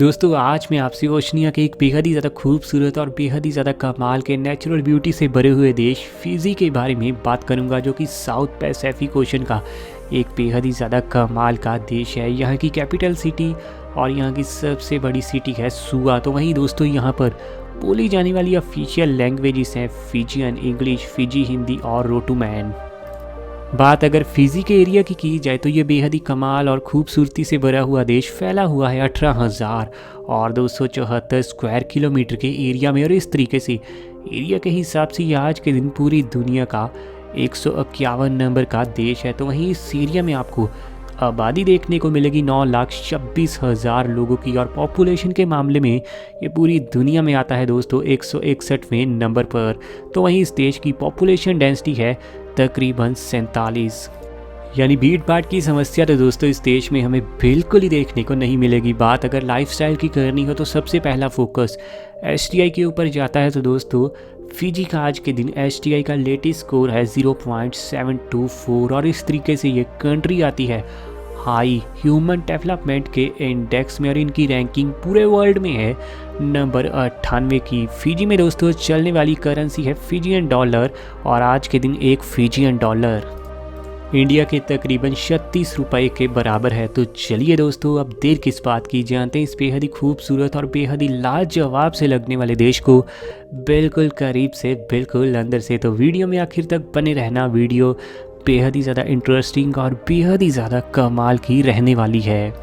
दोस्तों आज मैं आपसे ओशनिया के एक बेहद ही ज़्यादा खूबसूरत और बेहद ही ज़्यादा कमाल के नेचुरल ब्यूटी से भरे हुए देश फिजी के बारे में बात करूंगा, जो कि साउथ पैसिफिक ओशन का एक बेहद ही ज़्यादा कमाल का देश है। यहाँ की कैपिटल सिटी और यहाँ की सबसे बड़ी सिटी है सुआ। तो वहीं दोस्तों यहाँ पर बोली जाने वाली ऑफिशियल लैंग्वेजेस हैं फिजियन, इंग्लिश, फिजी हिंदी और रोटुमैन। बात अगर फिजी के एरिया की जाए तो ये बेहद ही कमाल और खूबसूरती से भरा हुआ देश फैला हुआ है 18,000 और 274 स्क्वायर किलोमीटर के एरिया में। और इस तरीके से एरिया के हिसाब से ये आज के दिन पूरी दुनिया का 151 नंबर का देश है। तो वहीं इस एरिया में आपको आबादी देखने को मिलेगी 9,26,000 लोगों की और पॉपुलेशन के मामले में ये पूरी दुनिया में आता है दोस्तों 161वें नंबर पर। तो वहीं इस देश की पॉपुलेशन डेंसिटी है तकरीबन 47। यानी भीड़ भाड़ की समस्या तो दोस्तों इस देश में हमें बिल्कुल ही देखने को नहीं मिलेगी। बात अगर लाइफस्टाइल की करनी हो तो सबसे पहला फोकस एसटीआई के ऊपर जाता है। तो दोस्तों फिजी का आज के दिन एसटीआई का लेटेस्ट स्कोर है 0.724 और इस तरीके से ये कंट्री आती है हाई ह्यूमन डेवलपमेंट के इंडेक्स में और इनकी रैंकिंग पूरे वर्ल्ड में है नंबर 98 की। फिजी में दोस्तों चलने वाली करेंसी है फिजियन डॉलर और आज के दिन एक फिजियन डॉलर इंडिया के तकरीबन 36 रुपये के बराबर है। तो चलिए दोस्तों अब देर किस बात की, जानते हैं इस बेहद ही खूबसूरत और बेहद ही लाजवाब से लगने वाले देश को बिल्कुल करीब से, बिल्कुल अंदर से। तो वीडियो में आखिर तक बने रहना, वीडियो बेहद ही ज़्यादा इंटरेस्टिंग और बेहद ही ज़्यादा कमाल की रहने वाली है।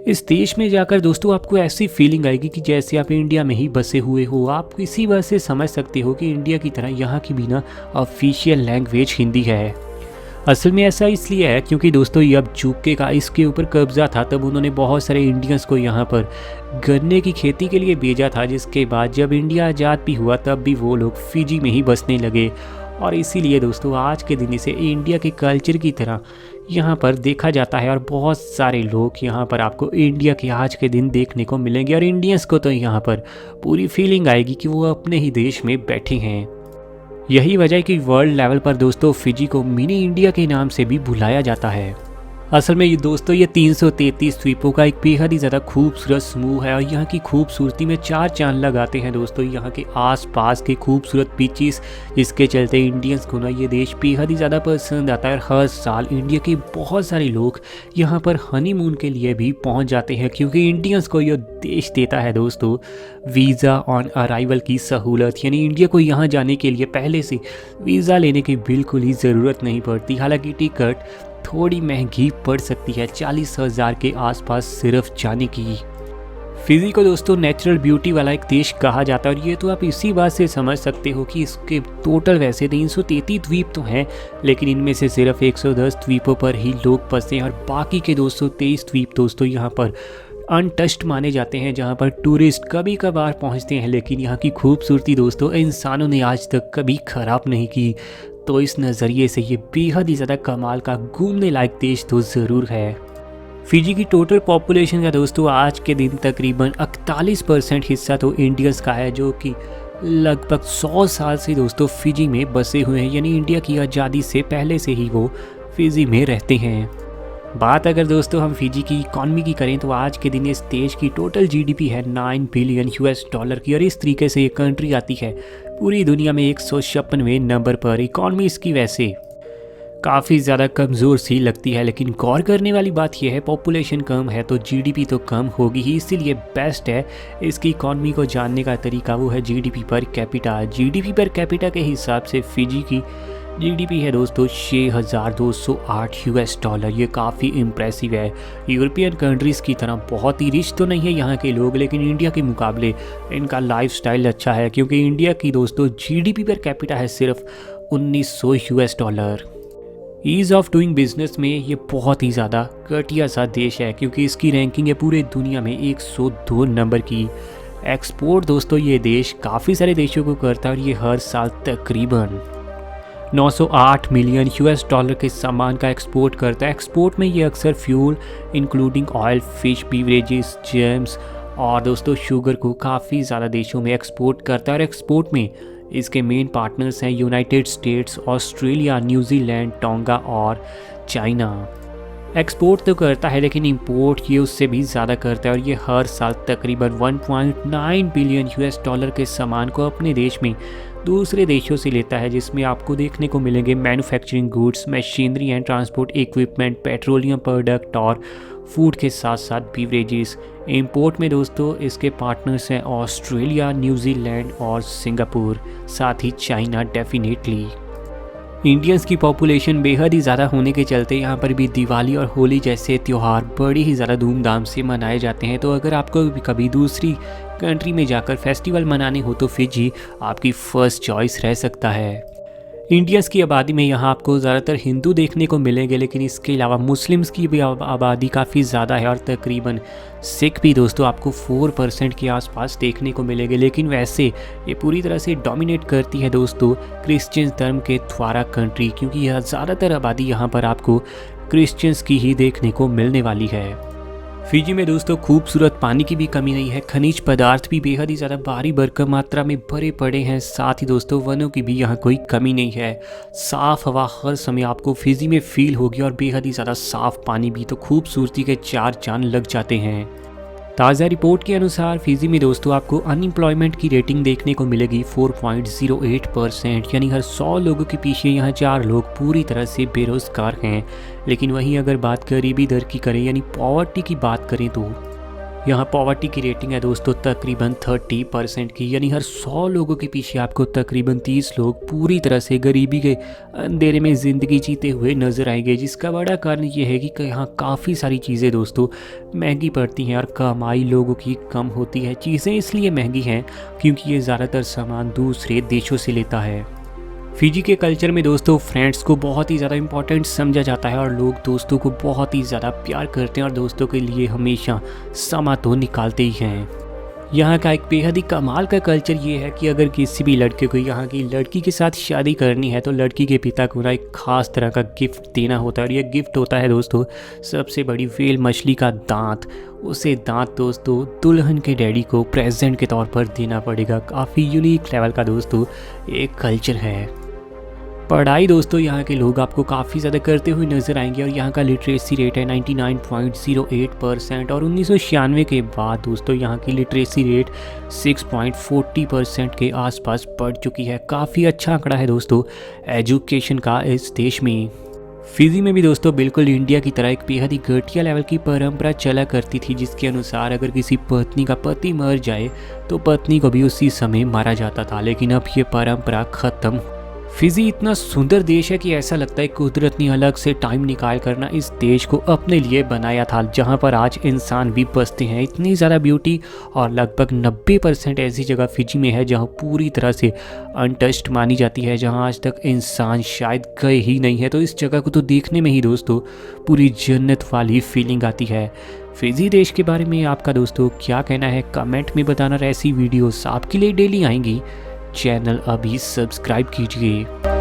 इस देश में जाकर दोस्तों आपको ऐसी फीलिंग आएगी कि जैसे आप इंडिया में ही बसे हुए हो। आप इसी वजह से समझ सकते हो कि इंडिया की तरह यहाँ की भी ना ऑफिशियल लैंग्वेज हिंदी है। असल में ऐसा इसलिए है क्योंकि दोस्तों जब यूके का इसके ऊपर कब्जा था तब उन्होंने बहुत सारे इंडियंस को यहाँ पर गन्ने की खेती के लिए भेजा था, जिसके बाद जब इंडिया आज़ाद भी हुआ तब भी वो लोग फिजी में ही बसने लगे। और इसीलिए दोस्तों आज के दिन इसे इंडिया के कल्चर की तरह यहाँ पर देखा जाता है और बहुत सारे लोग यहाँ पर आपको इंडिया के आज के दिन देखने को मिलेंगे। और इंडियंस को तो यहाँ पर पूरी फीलिंग आएगी कि वो अपने ही देश में बैठे हैं। यही वजह है कि वर्ल्ड लेवल पर दोस्तों फिजी को मिनी इंडिया के नाम से भी बुलाया जाता है। असल में ये दोस्तों ये 333 द्वीपों का एक बेहद ही ज़्यादा खूबसूरत समूह है और यहाँ की खूबसूरती में चार चांद लगाते हैं दोस्तों यहाँ के आसपास के खूबसूरत बीचेस, जिसके चलते इंडियंस को ना ये देश बेहद ही ज़्यादा पसंद आता है। और हर साल इंडिया के बहुत सारे लोग यहाँ पर हनीमून के लिए भी पहुँच जाते हैं क्योंकि इंडियंस को ये देश देता है दोस्तों वीज़ा ऑन अराइवल की सहूलत। यानी इंडिया को यहाँ जाने के लिए पहले से वीज़ा लेने की बिल्कुल ही ज़रूरत नहीं पड़ती। हालांकि टिकट थोड़ी महंगी पड़ सकती है, 40,000 के आसपास सिर्फ जाने की। फिजी को दोस्तों नेचुरल ब्यूटी वाला एक देश कहा जाता है और ये तो आप इसी बात से समझ सकते हो कि इसके टोटल वैसे 333 द्वीप तो हैं, लेकिन इनमें से सिर्फ 110 द्वीपों पर ही लोग बसते हैं और बाकी के 223 द्वीप दोस्तों यहाँ पर अनटच्ड माने जाते हैं, जहाँ पर टूरिस्ट कभी कभार पहुँचते हैं। लेकिन यहाँ की खूबसूरती दोस्तों इंसानों ने आज तक कभी ख़राब नहीं की। तो इस नज़रिए से ये बेहद ही ज़्यादा कमाल का घूमने लायक देश तो ज़रूर है। फिजी की टोटल पॉपुलेशन का दोस्तों आज के दिन तकरीबन 41% हिस्सा तो इंडियंस का है, जो कि लगभग 100 साल से दोस्तों फिजी में बसे हुए हैं। यानी इंडिया की आज़ादी से पहले से ही वो फिजी में रहते हैं। बात अगर दोस्तों हम फिजी की इकॉनमी की करें तो आज के दिन इस देश की टोटल जीडीपी है 9 बिलियन यूएस डॉलर की और इस तरीके से ये कंट्री आती है पूरी दुनिया में 156वें नंबर पर। इकॉनमी इसकी वैसे काफ़ी ज़्यादा कमज़ोर सी लगती है, लेकिन गौर करने वाली बात यह है पॉपुलेशन कम है तो जीडीपी तो कम होगी ही, इसीलिए बेस्ट है इसकी इकॉनमी को जानने का तरीका वो है GDP per capita. GDP per capita के हिसाब से फिजी की जीडीपी है दोस्तों 6,208 यूएस डॉलर। ये काफ़ी इम्प्रेसिव है। यूरोपियन कंट्रीज़ की तरह बहुत ही रिच तो नहीं है यहाँ के लोग, लेकिन इंडिया के मुकाबले इनका लाइफस्टाइल अच्छा है क्योंकि इंडिया की दोस्तों जीडीपी पर कैपिटा है सिर्फ 1,900 US dollar. Ease of doing business में ये बहुत ही ज़्यादा घटिया सा देश है क्योंकि इसकी रैंकिंग है पूरे दुनिया में 102 नंबर की। एक्सपोर्ट दोस्तों ये देश काफ़ी सारे देशों को करता है और ये हर साल तकरीबन 908 मिलियन यूएस डॉलर के सामान का एक्सपोर्ट करता है। एक्सपोर्ट में ये अक्सर fuel including oil, fish, beverages, James और दोस्तों शुगर को काफ़ी ज़्यादा देशों में एक्सपोर्ट करता है और एक्सपोर्ट में इसके मेन पार्टनर्स हैं United states, Australia, New Zealand, tonga और चाइना। एक्सपोर्ट तो करता है लेकिन इंपोर्ट ये उससे भी ज़्यादा करता है और ये हर साल तकरीबन 1.9 बिलियन यूएस डॉलर के सामान को अपने देश में दूसरे देशों से लेता है, जिसमें आपको देखने को मिलेंगे manufacturing goods, machinery and transport equipment, petroleum product और फूड के साथ साथ बीवरेजेस। इंपोर्ट में दोस्तों इसके पार्टनर्स हैं ऑस्ट्रेलिया, न्यूजीलैंड और सिंगापुर, साथ ही चाइना डेफिनेटली। इंडियंस की पॉपुलेशन बेहद ही ज़्यादा होने के चलते यहाँ पर भी दिवाली और होली जैसे त्यौहार बड़ी ही ज़्यादा धूमधाम से मनाए जाते हैं। तो अगर आपको कभी दूसरी कंट्री में जाकर फेस्टिवल मनाने हो तो फिजी आपकी फ़र्स्ट चॉइस रह सकता है। इंडियंस की आबादी में यहाँ आपको ज़्यादातर हिंदू देखने को मिलेंगे, लेकिन इसके अलावा मुस्लिम्स की भी आबादी काफ़ी ज़्यादा है और तकरीबन सिख भी दोस्तों आपको 4% के आसपास देखने को मिलेंगे। लेकिन वैसे ये पूरी तरह से डोमिनेट करती है दोस्तों क्रिश्चियन धर्म के द्वारा कंट्री, क्योंकि यह ज़्यादातर आबादी यहाँ पर आपको क्रिश्चियंस की ही देखने को मिलने वाली है। फिजी में दोस्तों खूबसूरत पानी की भी कमी नहीं है, खनिज पदार्थ भी बेहद ही ज़्यादा भारी भरकम मात्रा में भरे पड़े हैं, साथ ही दोस्तों वनों की भी यहाँ कोई कमी नहीं है। साफ़ हवा हर समय आपको फिजी में फील होगी और बेहद ही ज़्यादा साफ़ पानी भी, तो खूबसूरती के 4 चांद लग जाते हैं। ताज़ा रिपोर्ट के अनुसार फिजी में दोस्तों आपको अनएम्प्लॉयमेंट की रेटिंग देखने को मिलेगी 4.08%, यानी हर 100 लोगों के पीछे यहाँ 4 लोग पूरी तरह से बेरोज़गार हैं। लेकिन वहीं अगर बात गरीबी दर की करें यानी पॉवर्टी की बात करें तो यहाँ पॉवर्टी की रेटिंग है दोस्तों तकरीबन 30% की, यानी हर 100 लोगों के पीछे आपको तकरीबन 30 लोग पूरी तरह से गरीबी के अंधेरे में ज़िंदगी जीते हुए नजर आएंगे। जिसका बड़ा कारण ये है कि यहाँ काफ़ी सारी चीज़ें दोस्तों महंगी पड़ती हैं और कमाई लोगों की कम होती है। चीज़ें इसलिए महंगी हैं क्योंकि ये ज़्यादातर सामान दूसरे देशों से लेता है। फिजी के कल्चर में दोस्तों फ्रेंड्स को बहुत ही ज़्यादा इम्पोर्टेंट समझा जाता है और लोग दोस्तों को बहुत ही ज़्यादा प्यार करते हैं और दोस्तों के लिए हमेशा समा तो निकालते ही हैं। यहाँ का एक बेहद ही कमाल का कल्चर ये है कि अगर किसी भी लड़के को यहाँ की लड़की के साथ शादी करनी है तो लड़की के पिता को ना एक ख़ास तरह का गिफ्ट देना होता है और ये गिफ्ट होता है दोस्तों सबसे बड़ी व्हेल मछली का दांत। उसे दांत दोस्तों दुल्हन के डैडी को प्रेजेंट के तौर पर देना पड़ेगा। काफ़ी यूनिक लेवल का दोस्तों एक कल्चर है। पढ़ाई दोस्तों यहाँ के लोग आपको काफ़ी ज़्यादा करते हुए नज़र आएंगे और यहाँ का लिटरेसी रेट है 99.08% और 1996 के बाद दोस्तों यहाँ की लिटरेसी रेट 6.40% के आसपास बढ़ चुकी है। काफ़ी अच्छा आंकड़ा है दोस्तों एजुकेशन का इस देश में। फिजी में भी दोस्तों बिल्कुल इंडिया की तरह एक बेहद ही घटिया लेवल की परंपरा चला करती थी, जिसके अनुसार अगर किसी पत्नी का पति मर जाए तो पत्नी को भी उसी समय मारा जाता था। लेकिन अब ये परंपरा ख़त्म। फिजी इतना सुंदर देश है कि ऐसा लगता है कुदरत ने अलग से टाइम निकाल करना इस देश को अपने लिए बनाया था, जहां पर आज इंसान भी बसते हैं। इतनी ज़्यादा ब्यूटी और लगभग 90% ऐसी जगह फिजी में है जहां पूरी तरह से अनटच्ड मानी जाती है, जहां आज तक इंसान शायद गए ही नहीं है। तो इस जगह को तो देखने में ही दोस्तों पूरी जन्नत वाली फीलिंग आती है। फिजी देश के बारे में आपका दोस्तों क्या कहना है कमेंट में बताना। ऐसी वीडियोस आपके लिए डेली आएंगी। चैनल अभी सब्सक्राइब कीजिए।